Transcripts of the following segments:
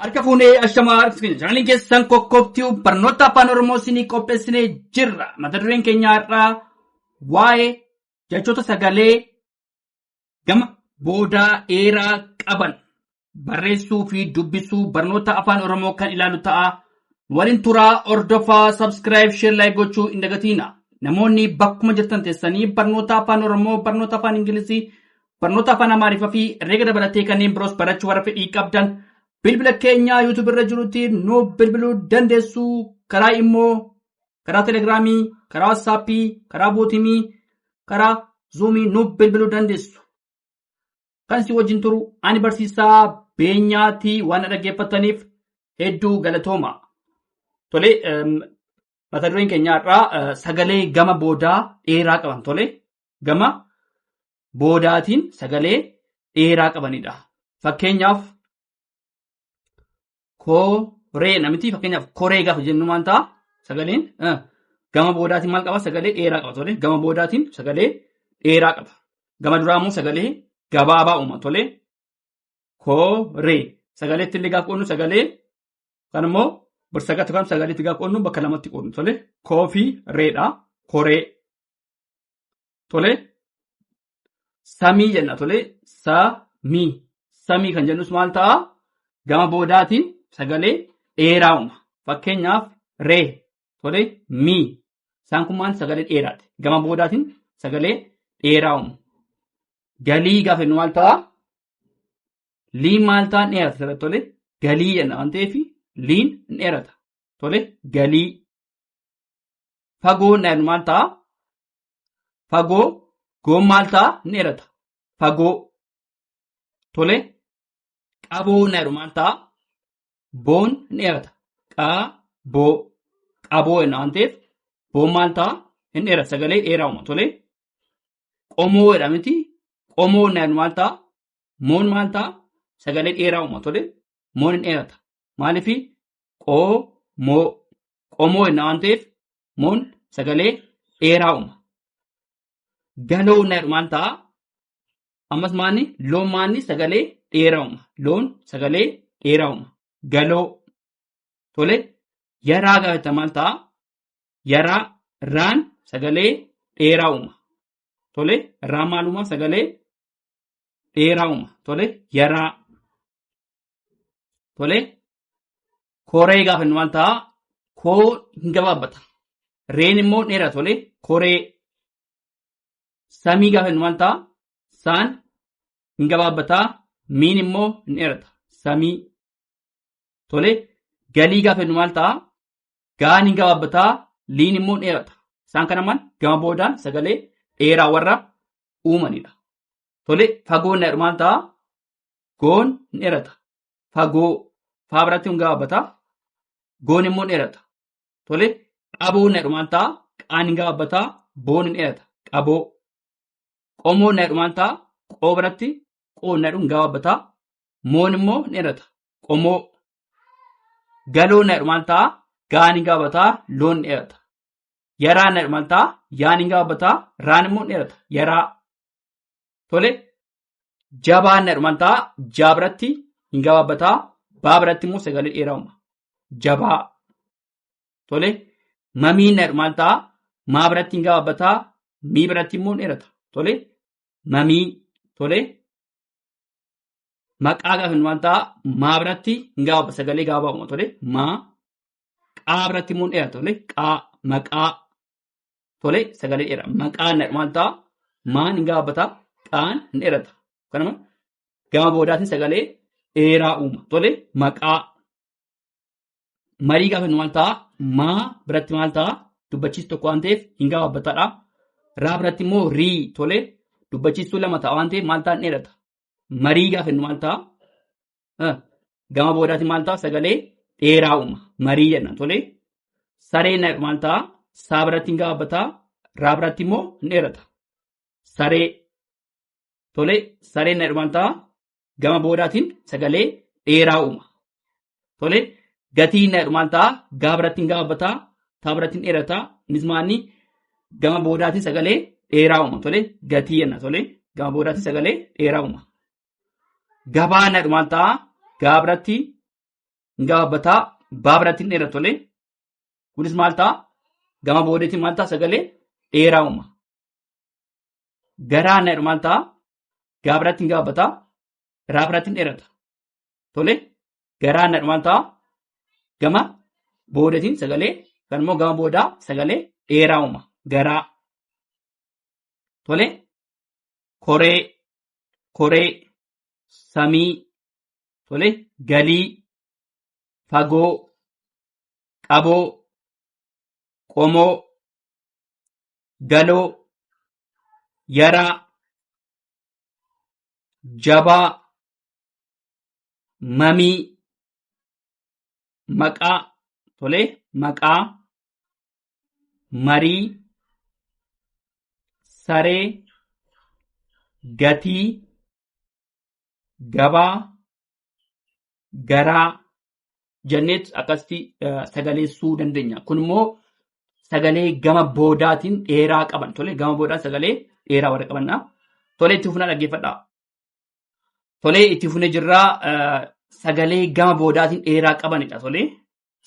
Harka fuunee ashamaa chaanaliin keessan kokkobtuu barnoota afaan Oromoo isinii qopheessinee jirra. Mata dureen keenya har'aa waa'ee jechoota sagalee gama boodaa dheeraa qaban barreessuu fi dubbisuu barnoota afaan Oromoo kan ilaalu ta'a. Waliin turaa ordofaa subscribe share like gochuu hin dagatina. Namoonni bakkuma jirtan teessanii barnoota afaan Oromoo, barnoota afaan Ingilizii, barnoota afaan Amaariffaa fi herreega dabalatee kanneen biroos barachuu warra fedhii qabdan bilbila keenya YouTube irra jirutti nu bilbiluu dandeessu. Karaa immoo karaa Telegiraamii, karaa WhatsAppii, karaa Bootimii, karaa Zoomii nu bilbiluu dandeessu. Kan si wajjin turu ani barsiisaa Beenyaatii waan dhaggeeffataniif hedduu galatooma. Tole mata dureen keenya har'aa sagalee gama boodaa dheeraa qaban. Tole gama boodaatiin sagalee dheeraa qabanidha. Fakkeenyaaf koree namiti fakkeenyaaf koree gaafa jennu maal ta'a sagaleen gama boodaatiin maal qaba sagalee dheeraa qaba. Tole gama boodaatiin sagalee dheeraa qaba. Gama duraa immoo sagalee gabaabaa uuma. Tole koree sagalee itti illee gaafa qoodnu sagalee kan immoo birsagatti kan sagalee itti gaafa qoodnu bakka lamatti qoodnu. Tole koo fi reedha koree. Tole samii jenna. Tole samii kan jennus maal ta'a gama boodaatiin sagalee dheeraa uuma. Fakkeenyaaf ree. Tole mii. Isaan kun maal sagalee dheeraati. Gama boodaatiin sagalee dheeraa uuma. Galii gaafa jennu maal ta'a? Liin maal ta'a dheerata. Tole galii jenna waan ta'eef liin dheerata. Tole galii. Fagoo jennu maal ta'a? Fagoo goon maal ta'a dheerata. Fagoo. Tole qaboo jennu maal ta'a? Boon dheerata. Qaboo jenna waan ta'eef boon maal ta'a hin dheerata sagalee dheeraa uuma. Tole qomoo jedha miti qomoo jennu maal ta'a? Moon maal ta'a sagalee dheeraa uuma. Tole moon hin dheerata. Maaliif qomoo jenna waan ta'eef moon sagalee dheeraa uuma. Galoo jennu maal ta'a? Ammas maanni loon maanni sagalee dheeraa uuma. Loon sagalee dheeraa uuma. Galoo. Tole yaraa gaafa maal ta'a? Raan sagalee dheeraa uuma. Tole raan maal uuma? Sagalee dheeraa uuma. Tole yaraa. Tole koree gaafa maal ta'a? Koo hin gabaabbata. Reen immoo dheeraa. Tole koree. Samii gaafa maal ta'a? Saan hin gabaabbataa. Miin immoo hin dheerata. Samii. Tole galii gaafa maal ta'a? Gaan hin gabaabbataa. Liin immoo dheerata. Isaan kana maal gama boodaan sagalee dheeraa warra uumanidha. Tole fagoo jennu maal ta'a? Goon hin dheerata. Fagoo faa biratti hin gabaabbataa. Goon immoo dheerata. Tole qaboo jennu maal ta'a? Qaan hin gabaabbataa. Boon hin dheerata. Qaboo. Qomoo jennu maal ta'a? Qoo biratti qoo hin gabaabbataa. Moon immoo hin dheerata. Qomoo. Galoo jennu maal ta'a? Gaan hin gabaabbataa. Loon hin dheerata. Yaraa jennu maal ta'a? Yaan hin gabaabbataa. Raan immoo hin dheerata. Yaraa. Tole jabaa jennu maal ta'a? Jaa biratti hin gabaabbataa. Baa biratti immoo sagalee dheeraa uuma. Jabaa. Tole mamii jennu maal ta'a? Maa biratti hin gabaabbataa. Mii biratti immoo hin dheerata. Tole mamii. Tole maqaa gaafa maal ta'a? Maa biratti hin gabaabbataa sagalee gabaabaa uuma. Tole maa. Qaa biratti immoo hin dheerata. Tole maqaa. Tole sagalee dheeraa. Maqaa jennu maal ta'a? Maan hin gabaabbataa. Qaan hin dheerata. Kanuma gama boodaatiin sagalee dheeraa uuma. Tole maqaa. Marii gaafa maal ta'a? Maa biratti maal ta'a? Dubbachiistuu tokko waan ta'eef hin gabaabbataadha. Raa biratti immoo rii. Tole dubbachiistuu lama ta'a waan ta'eef maal ta'a? Hin dheerata. Marii gaafa maal ta'a? Gama boodaatiin maal ta'a? Sagalee dheeraa uuma. Marii jenna. Tole saree jennu maal ta'a? Saa biratti hin gabaabbataa. Raa biratti immoo hin dheerata. Saree. Tole saree jennu maal ta'a? Gama boodaatiin sagalee dheeraa uuma. Tole gatii jennu maal ta'a? Gaa biratti hin gabaabbataa. Taa biratti hin dheerata. Innis maanni gama boodaatiin sagalee dheeraa uuma. Tole gatii jenna. Tole gama boodaatiin sagalee dheeraa uuma. Gabaa jennu maal ta'a? Gaa biratti hin gabaabbataa baa biratti hin dheerata tolee. Kunis maal ta'a? Gama boodeetiin maal ta'a? Sagalee dheeraa uuma. Garaa jedhu maal ta'a? Gaa biratti hin gabaabbataa raa biratti hin dheerata. Tolee. Garaa jedhu maal ta'a? Gama boodeetiin sagalee kan immoo gama boodaa sagalee dheeraa uuma. Garaa. Tolee. Koree. Koree. Samii. Tolee. Galii. Fagoo. Qaboo. Qomoo. Galoo. Yaraa. Jabaa. Mamii. Maqaa. Tolee. Maqaa. Marii. Saree. Gatii. Gabaa. Garaa. Jenneet akkasitti sagaleessuu dandeenya. Kun immoo sagalee gama boodaatiin dheeraa qaban. Tolee. Gama boodaan sagalee dheeraa warra qabanna. Tolee itti fufnaa dhaggeeffadhaa. Tolee itti fufnee jirraa sagalee gama boodaatiin dheeraa qabanidha. Tolee.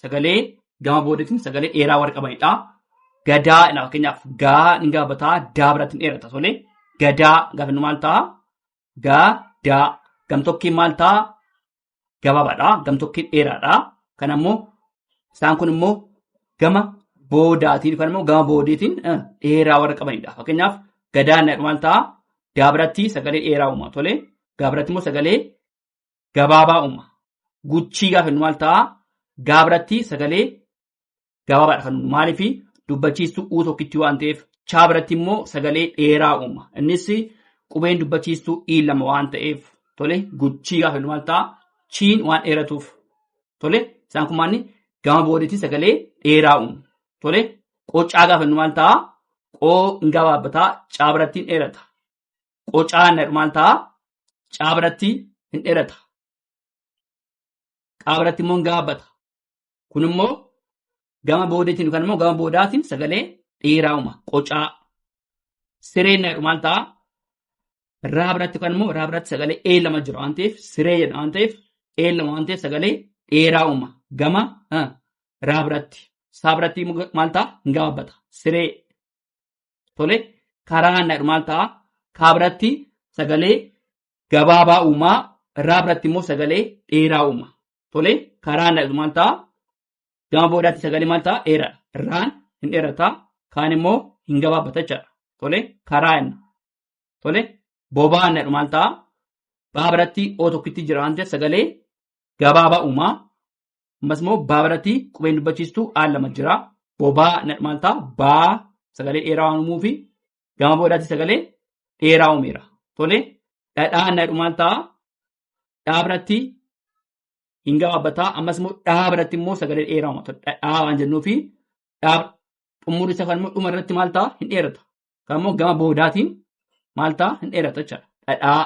Sagalee gama boodaatiin sagalee dheeraa warra qabanidha. Gadaa fakkeenyaaf gaa ni gabaabbataa daa biratti hin dheerata. Tolee. Gadaa gaafa inni maal ta'a? Gadaa. Gamtokkiin maal ta'a? Gabaabaadha. Gamtokkiin dheeraadha. Kan ammoo isaan kun immoo gama boodaatiin yookaan immoo gama boodeetiin dheeraa warra qabanidha. Fakkeenyaaf gadaan maal ta'a? Daa biratti sagalee dheeraa uuma. Tolee. Gaa biratti immoo sagalee gabaabaa uuma. Guchii gaafa inni maal ta'a? Gaa biratti sagalee gabaabaadha. Kan maaliif dubbachiistuu uu tokkitti waan ta'eef chaa biratti immoo sagalee dheeraa uuma. Innis qubeen dubbachiistuu lama waan ta'eef. Tolee. Guchii gaafa inni maal ta'a? Chiin waan dheeratuuf. Tolee. Isaan kun maanni gama boodeetiin sagalee dheeraa uumu. Tolee. Qocaa gaafa inni maal ta'a? Qoo hin gabaabbataa caa biratti hin dheerata. Qocaa jedhu maal ta'a? Caa biratti hin dheerata. Qaa biratti immoo hin gabaabbata. Kun immoo gama boodeetiin yookaan immoo gama boodaatiin sagalee dheeraa uuma. Qocaa. Sireen jedhu maal ta'a? Raa biratti yookaan immoo raa biratti sagalee lama jira waan ta'eef siree jedha waan ta'eef lama waan ta'eef sagalee dheeraa uuma. Gama raa biratti. Saa biratti maal ta'a? Hin gabaabbata. Siree. Tolee. Karaa jedhu maal ta'a? Kaa biratti sagalee gabaabaa uumaa. Raa biratti immoo sagalee dheeraa uuma. Tolee. Karaa jedhu maal ta'a? Gama boodaatti sagalee maal ta'a? Dheeraadha. Raan hin dheerataa. Kaan immoo hin gabaabbata jechaadha. Tolee. Karaa jenna. Tolee. Bobaa jedhu maal ta'a? Baa biratti oo tokkitti jira waan ta'eef sagalee gabaabaa uumaa. Ammas immoo baa biratti qubeen dubbachiistuu lama jira. Bobaa jedhu maal ta'a? Baa sagalee dheeraa waan uumuufi gama boodaatti sagalee dheeraa uumeera. Tolee. Dhadhaa jedhu maal ta'a? Dhaa biratti hin gabaabbataa. Ammas immoo dhaa biratti immoo sagalee dheeraa uuma. Dhadhaa waan jennuufi dhaa xumurri isaa kan immoo dhuma irratti maal ta'a? Hin dheerata. Kan immoo gama boodaatiin maal ta'a? Hin dheerata jechaadha. Dhadhaa.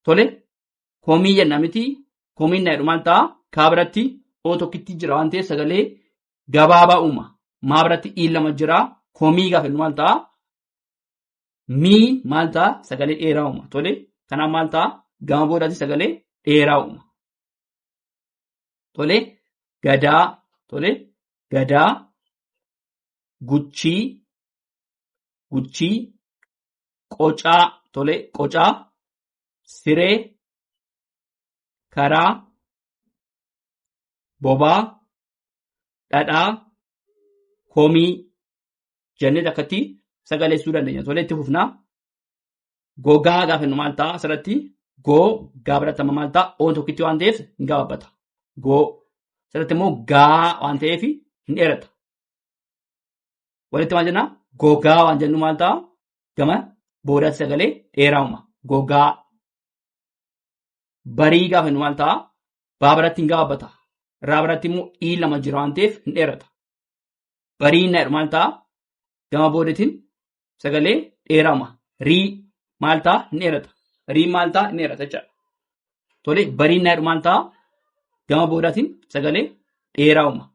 Tolee. Komii jenna miti. Komiin jedhu maal ta'a? Kaa biratti oo tokkitti jira waan ta'eef sagalee gabaabaa uuma. Maa biratti lama jira. Komii gaafa jennu maal ta'a? Mii maal ta'a? Sagalee dheeraa uuma. Tolee. Kanaaf maal ta'a? Gama boodaatti sagalee dheeraa uuma. Tolee. Gadaa. Tolee. Gadaa. Guchii. Guchii. Qocaa. Tolee. Qocaa. Siree. Karaa. Bobaa. Dhadhaa. Komii. Jennee akkatti sagaleessuu dandeenya. Tolee itti fufnaa. Gogaa gaafa jennu maal ta'a? Asirratti gaa biratti amma maal ta'a? Oon tokkitti waan ta'eef hin gabaabbata. Asirratti immoo gaa waan ta'eef hin dheerata. Walitti maal jennaa? Gogaa waan jennu maal ta'a? Gama boodaatti sagalee dheeraa uuma. Gogaa. Barii gaafa jennu maal ta'a? Baa biratti hin gabaabbata. Raa biratti immoo lama jira waan ta'eef hin dheerata. Bariin jedhu maal ta'a? Gama boodatiin sagalee dheeraa uuma. Rii maal ta'a? Hin dheerata. Rii maal ta'a? Hin dheerata jechaadha. Tolee. Bariin jedhu maal ta'a? Gama boodaatiin sagalee dheeraa uuma.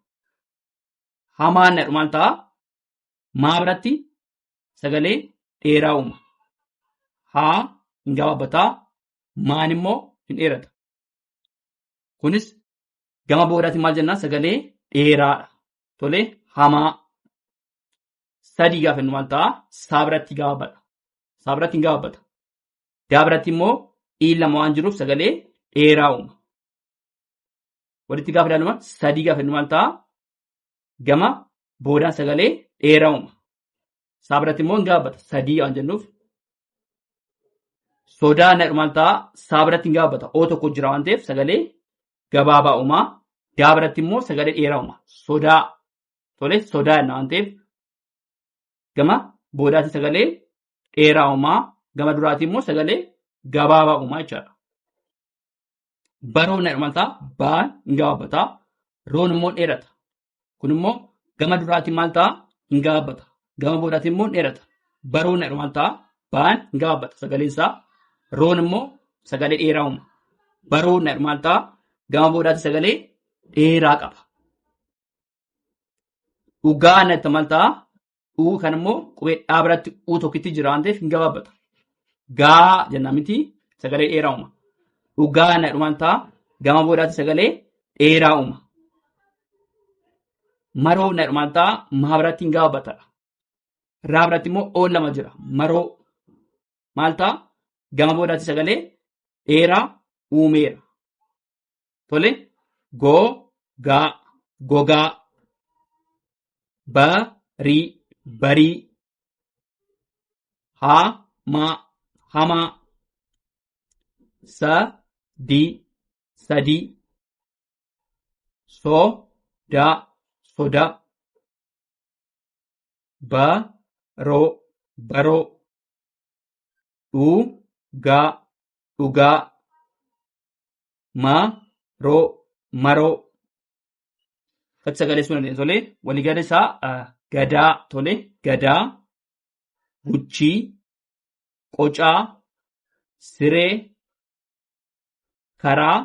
Hamaan jedhu maal ta'a? Maa biratti sagalee dheeraa uuma. Haa hin gabaabbataa. Maan immoo hin dheerata. Kunis gama boodaatiin maal jennaan sagalee dheeraadha. Tole hamaa. Sadii gaafa jennu maal ta'a? Saa biratti gabaabbata. Saa biratti hin gabaabbata. Daa biratti immoo ii lama waan jiruuf sagalee dheeraa uuma. Walitti gaafa ilaallu sadii gaafa jennu maal ta'a? Gama boodaan sagalee dheeraa uuma. Saa biratti immoo hin gabaabbata. Sadii waan jennuuf. Sodaa na maal ta'a? Saa biratti hin gabaabbata. Oo tokko jira waan ta'eef sagalee gabaabaa uuma. Daa biratti immoo sagalee dheeraa uuma. Sodaa. Tole sodaa jenna waan ta'eef gama boodaatti sagalee dheeraa uumaa, gama duraatti immoo sagalee gabaabaa uumaa jechaadha. Baroo na maal ta'a? Baan hin gabaabbata. Roon immoo dheerata. Kun immoo gama duraatti maal ta'a? Hin gabaabbata. Gama boodaatti immoo dheerata. Baroo na maal ta'a? Baan hin gabaabbata sagaleen isaa. Roon immoo sagalee dheeraa uuma. Baroo na maal ta'a? Gama boodaatti sagalee dheeraa qaba. Dhugaa na maal ta'a? Uu kan immoo qubee dhaa biratti uu tokkitti jira waan ta'eef hin gabaabbata. Gaa jennaan miti sagalee dheeraa uuma. Dhugaa na maal ta'a? Gama boodaatti sagalee dheeraa uuma. Maroo na maal ta'a? Maa biratti hin gabaabbata. Raa biratti immoo oo lama jira. Maroo maal ta'a? Gama boodaatti sagalee dheeraa uumeera. Tole goo gaa gogaa barii barii hamaa hamaa sadii sadii sodaa sodaa baroo baroo dhugaa dhugaa maroo maroo. Fakki sagalee sun tole waliigala isaa gadaa tole gadaa guchii qocaa siree karaa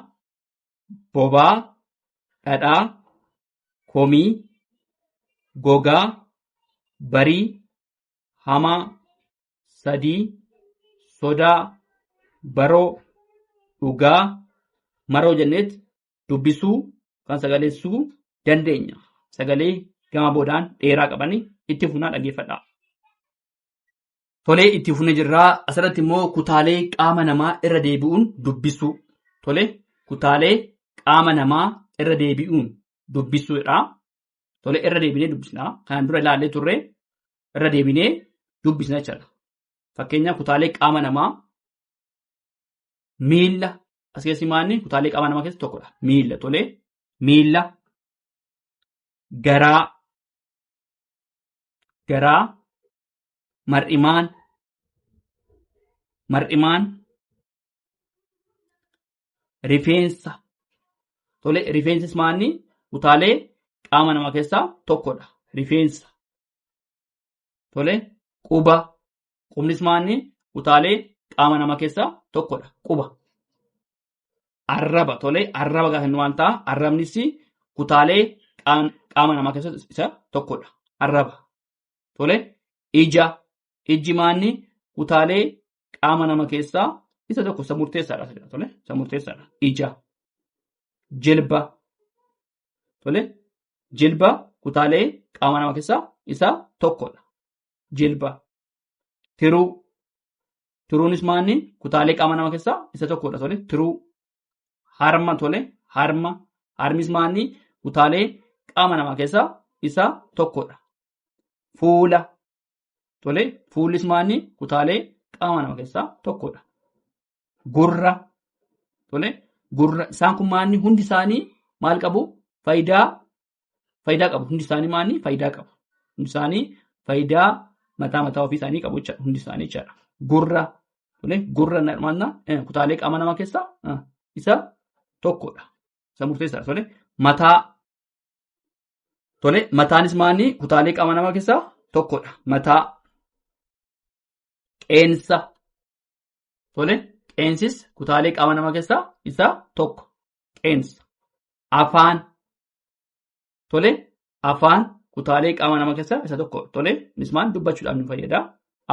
bobaa dhadhaa komii gogaa barii hamaa sadii sodaa baroo dhugaa maroo jenneet dubbisuu kan sagaleessuu dandeenya. Sagalee gama boodaan dheeraa qabanii itti fufnaa dhaggeeffadhaa. Tolee itti fufnee jirraa. Asirratti immoo kutaalee qaama namaa irra deebi'uun dubbisuu. Tolee kutaalee qaama namaa irra deebi'uun dubbisuudha. Tolee irra deebinee dubbisnaa. Kanaan dura ilaallee turre irra deebinee dubbisna jechuudha. Fakkeenyaaf kutaalee qaama namaa miilla as keessi maanni kutaalee qaama namaa keessa tokkodha. Miilla tolee miilla. Garaa garaa mar'imaan mar'imaan rifeensa tole rifeensis maanni kutaalee qaama namaa keessaa tokkodha. Rifeensa tole quba qubnis maanni kutaalee qaama namaa keessaa tokkodha. Quba arraba tole arraba gaafa inni waan ta'a. Arrabnis kutaalee qaama namaa keessatti isa tokkodha. Arraba. Tole ija. Iji maanni kutaalee qaama namaa keessaa isa tokko isa murteessaadha. Tole isa murteessaadha. Ija. Jilba. Tole jilba kutaalee qaama namaa keessaa isa tokkodha. Jilba. Tiruu. Tiruunis maanni kutaalee qaama namaa keessaa isa tokkodha. Tole tiruu. Harma. Tole harma. Harmis maanni kutaalee qaama namaa keessaa isa tokkodha. Fuula. Tole fuullis maanni kutaalee qaama namaa keessaa tokkodha. Gurra. Tole gurra isaan kun maanni hundi isaanii maal qabu? Faayidaa qabu. Hundi isaanii maanni faayidaa qabu. Hundi isaanii faayidaa mataa ofii isaanii qabu jechuudha. Hundi isaanii jechuudha. Gurra. Tole gurra maanna kutaalee qaama namaa keessaa isa tokkodha. Isa murteessaadha. Tole mataa. Tole mataanis maanni kutaalee qaama namaa keessaa tokkodha. Mataa. Qeensa. Tole qeensis kutaalee qaama namaa keessaa isa tokko. Qeensa. Afaan. Tole afaan kutaalee qaama namaa keessaa isa tokko. Tole mismaan dubbachuudhaaf nu fayyada.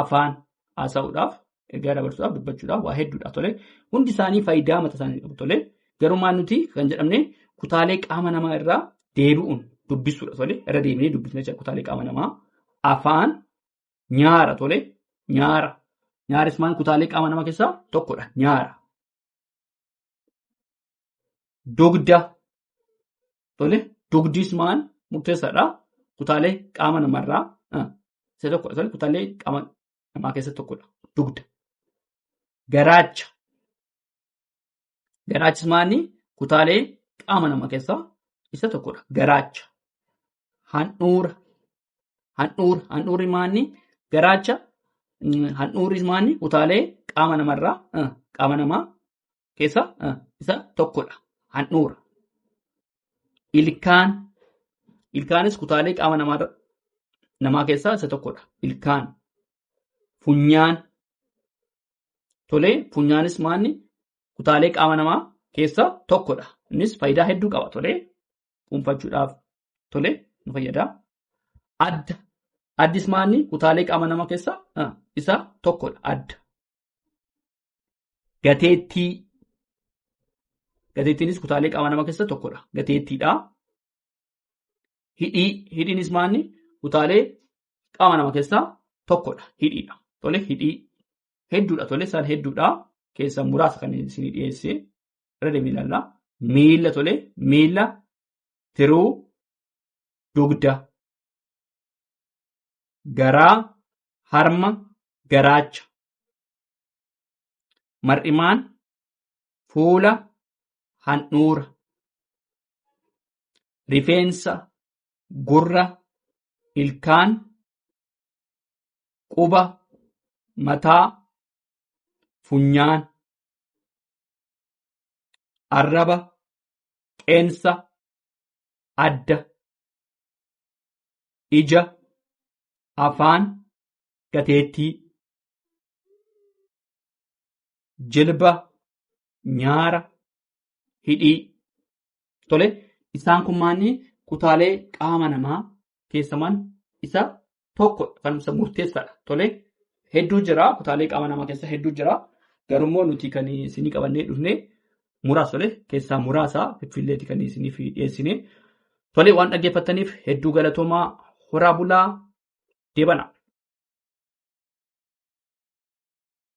Afaan haasa'uudhaaf, ergaa dabarsuudhaaf, dubbachuudhaaf waa hedduudha. Tole hundi isaanii faayidaa mataa isaanii qabu. Tole Garuu maal nuti kan jedhamne kutaalee qaama namaa irraa deebi'uun dubbisuudha tole. Irra deebinee dubbisna jechuudha kutaalee qaama namaa. Afaan, nyaara tole. Nyaara. Nyaaris maal kutaalee qaama namaa keessaa tokkodha. Nyaara. Dugda. Tole. Dugdis maal murteessaadha. Kutaalee qaama namarraa isa tokkodha tole. Kutaalee qaama namaa keessaa tokkodha. Dugda. Garaacha. Garaachis maali? Kutaalee qaama namaa keessaa isa tokkodha. Garaacha. Handhuura. Handhuura. Handhuurri maali? Garaacha. Handhuurri maali? Kutaalee qaama namarraa qaama namaa keessaa isa tokkodha. Handhuura. Ilkaan. Ilkaanis kutaalee qaama namaa keessaa isa tokkodha. Ilkaan. Funyaan. Tole. Funyaanis maali? Kutaalee qaama namaa keessaa tokkodha. Innis faayidaa hedduu qaba. Tole. Dhuunfachuudhaaf tole nu fayyada. Adda. Addis maali? Kutaalee qaama namaa keessaa isa tokkodha. Adda. Gateettii. Gateettiinis kutaalee qaama namaa keessaa tokkodha. Gateettiidha. Hidhii. Hidhiinis maali? Kutaalee qaama namaa keessaa tokkodha. Hidhiidha. Tole. Hidhii. Hedduudha. Tole. Isaan hedduudha. Keessaa muraasa kan isin dhiyeesse. Irra deemee ilaalla. Miila tole. Miila. Tiruu. Dugda. Garaa. Harma. Garaacha. Mar'imaan. Fuula. Handhuura. Rifeensa. Gurra. Ilkaan. Quba. Mataa. Funyaan. Arraba. Qeensa. Adda. Ija. Afaan. Gateettii. Jilba. Nyaara. Hidhii. Tole. Isaan kun maali? Kutaalee qaama namaa keessaman isa tokko kan isa murteessaadha. Tole. Hedduu jira. Kutaalee qaama namaa keessa hedduu jira. Garuu nuti kan isinii qabannee dhufne muraasa tole. Keessaa muraasa fiffilleeti kan isiniif dhiyeessine. Tole waan dhaggeeffattaniif hedduu galatoomaa. Horaa bulaa. Deebana.